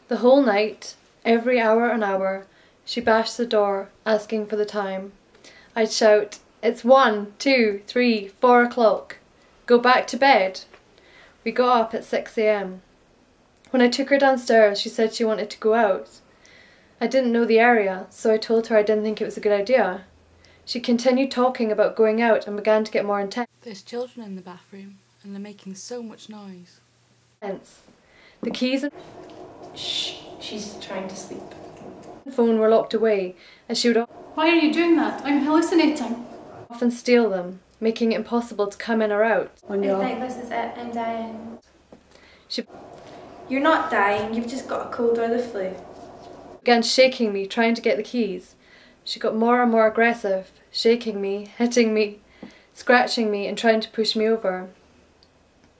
The whole night, every hour and hour, she bashed the door, asking for the time. I'd shout, "It's 1, 2, 3, 4 o'clock. Go back to bed." We got up at 6 a.m. When I took her downstairs, she said she wanted to go out. I didn't know the area, so I told her I didn't think it was a good idea. She continued talking about going out and began to get more intense. There's children in the bathroom and they're making so much noise. The keys and Shh, she's trying to sleep. phone were locked away, and she would Why are you doing that? I'm hallucinating. often steal them, making it impossible to come in or out. I think this is it, I'm dying. She You're not dying, you've just got a cold or the flu. began shaking me, trying to get the keys. She got more and more aggressive, shaking me, hitting me, scratching me and trying to push me over.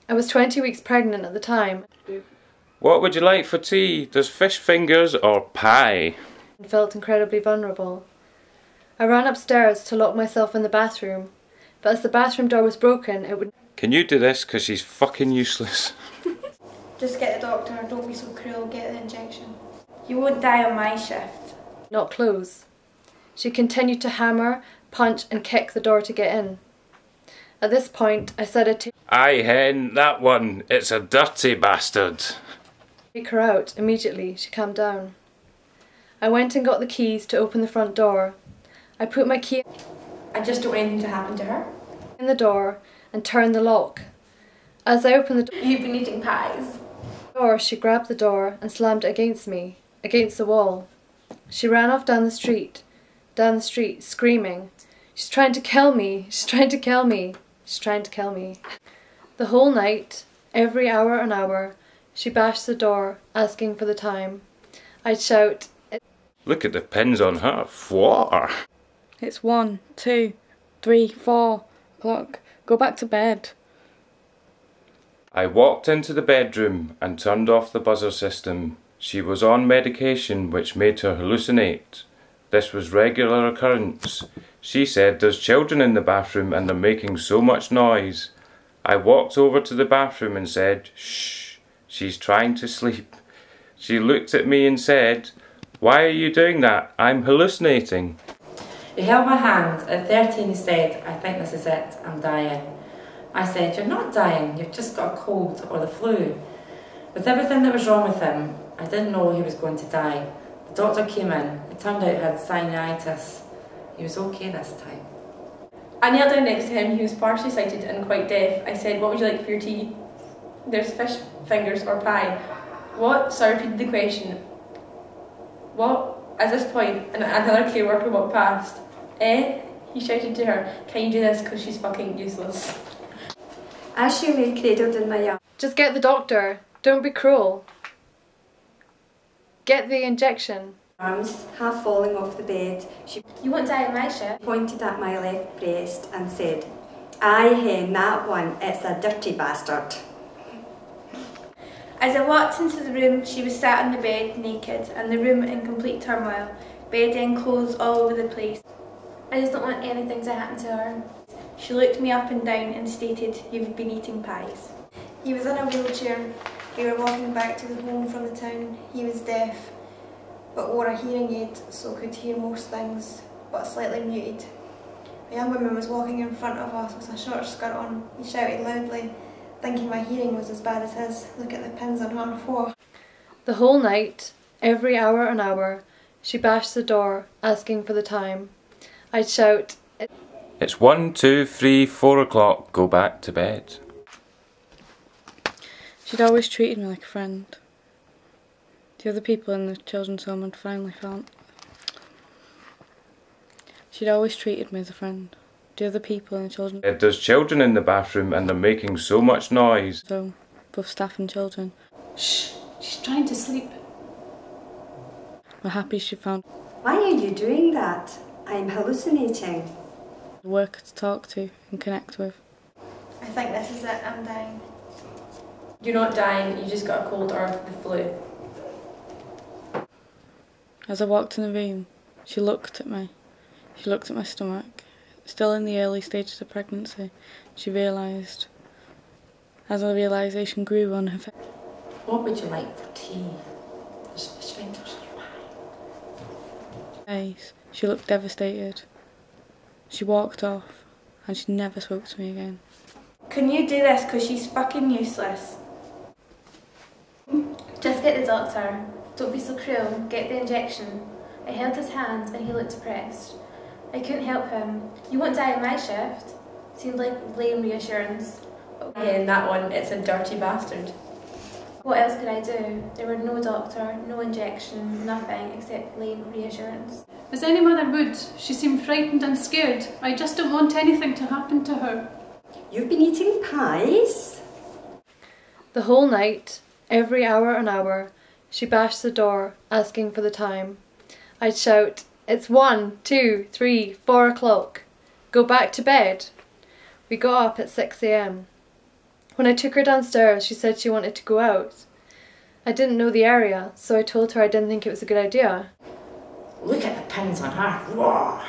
I was 20 weeks pregnant at the time. What would you like for tea? There's fish fingers or pie? And felt incredibly vulnerable. I ran upstairs to lock myself in the bathroom, but as the bathroom door was broken, it would... Can you do this? 'Cause she's fucking useless. Just get the doctor, don't be so cruel, get the injection. You won't die on my shift. not close. She continued to hammer, punch and kick the door to get in. At this point, I said I'd Aye, hen, that one. It's a dirty bastard. take her out. Immediately, she calmed down. I went and got the keys to open the front door. I put my key I just don't want anything to happen to her. in the door and turned the lock. As I opened the You've been eating pies. door, she grabbed the door and slammed it against me, against the wall. She ran off down the street, screaming, "She's trying to kill me! She's trying to kill me! She's trying to kill me!" The whole night, every hour and hour, she bashed the door, asking for the time. I'd shout, Look at the pins on her. Fwar. It's 1, 2, 3, 4 o'clock. Go back to bed. I walked into the bedroom and turned off the buzzer system. She was on medication which made her hallucinate. This was regular occurrence. She said there's children in the bathroom and they're making so much noise. I walked over to the bathroom and said, "Shh, she's trying to sleep." She looked at me and said, "Why are you doing that? I'm hallucinating." He held my hand. At 13 he said, "I think this is it, I'm dying." I said, "You're not dying, you've just got a cold or the flu." With everything that was wrong with him, I didn't know he was going to die. The doctor came in. It turned out he had sinusitis. He was okay this time. I knelt down next to him. He was partially sighted and quite deaf. I said, "What would you like for your tea?" "There's fish fingers or pie." "What?" So I repeated the question. "What?" At this point, another care worker walked past. "Eh?" He shouted to her, "Can you do this? Because she's fucking useless." As she lay cradled in my arms, "Just get the doctor. Don't be cruel. Get the injection." half falling off the bed, she "You won't die in my shift." pointed at my left breast and said, "Aye, hen, that one, it's a dirty bastard." As I walked into the room, she was sat on the bed, naked, and the room in complete turmoil, bedding, clothes all over the place. I just don't want anything to happen to her. She looked me up and down and stated, "You've been eating pies." He was in a wheelchair. We were walking back to the home from the town. He was deaf, but wore a hearing aid, so could hear most things, but slightly muted. A young woman was walking in front of us with a short skirt on. He shouted loudly, thinking my hearing was as bad as his. "Look at the pins on her floor." The whole night, every hour and hour, she bashed the door, asking for the time. I'd shout, It's 1, 2, 3, 4 o'clock. Go back to bed. She'd always treated me like a friend. The other people in the children's home had finally found. She'd always treated me as a friend. The other people in the children's There's children in the bathroom and they're making so much noise. home, both staff and children, Shh, she's trying to sleep. were happy she found "Why are you doing that? I'm hallucinating." a worker to talk to and connect with. I think this is it, I'm dying. You're not dying, you just got a cold or the flu. As I walked in the room, she looked at me. She looked at my stomach. Still in the early stages of pregnancy, she realised, as the realisation grew on her face. What would you like for tea? There's face. She looked devastated. She walked off and she never spoke to me again. Can you do this because she's fucking useless? Just get the doctor. Don't be so cruel. Get the injection. I held his hand and he looked depressed. I couldn't help him. You won't die in my shift. Seemed like lame reassurance. Yeah, in that one, it's a dirty bastard. What else could I do? There were no doctor, no injection, nothing except lame reassurance. As any mother would, she seemed frightened and scared. I just don't want anything to happen to her. You've been eating pies? The whole night, every hour and hour, she bashed the door, asking for the time. I'd shout, "It's 1, 2, 3, 4 o'clock. Go back to bed." We got up at 6 a.m. When I took her downstairs, she said she wanted to go out. I didn't know the area, so I told her I didn't think it was a good idea. Look at the pins on her. Whoa.